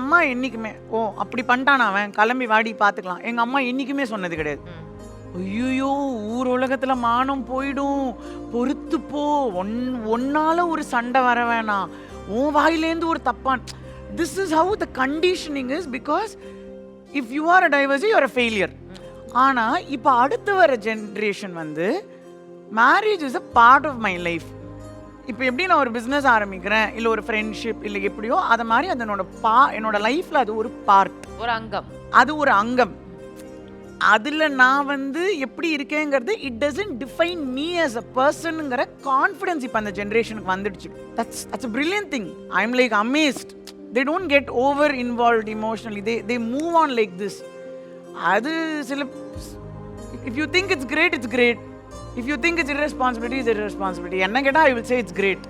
அம்மா என்னைக்குமே அப்படி பண்ணிட்டான் அவன், கிளம்பி வாடி பார்த்துக்கலாம், எங்கள் அம்மா என்றைக்குமே சொன்னது கிடையாது. ஐயோ ஊர் உலகத்தில் மானம் போயிடும், பொறுத்து போ, ஒன்னால ஒரு சண்டை வர வேணாம், உன் வாயிலேருந்து ஒரு தப்பான். This is how the conditioning is. Because if you are a divorcee you are a failure. ஆனால் இப்போ அடுத்து வர ஜென்ரேஷன் வந்து marriage is a part of my life. இப்போ எப்படி நான் ஒரு பிஸ்னஸ் ஆரம்பிக்கிறேன், இல்லை ஒரு ஃப்ரெண்ட்ஷிப், இல்லை எப்படியோ அதை மாதிரி அது என்னோட லைஃப்பில் அது ஒரு பார்ட், ஒரு அங்கம். அது ஒரு அங்கம். அதில் நான் வந்து எப்படி இருக்கேங்கிறது it doesn't define me as a பர்சனுங்கிற கான்ஃபிடன்ஸ் இப்போ அந்த ஜென்ரேஷனுக்கு வந்துடுச்சு. That's a brilliant thing. I am like amazed. They don't get over involved emotionally. They move on like this. அது சில, if you think it's great, it's great. If you think it's irresponsibility, it's irresponsibility. என்ன கேட்டால் I will say it's great.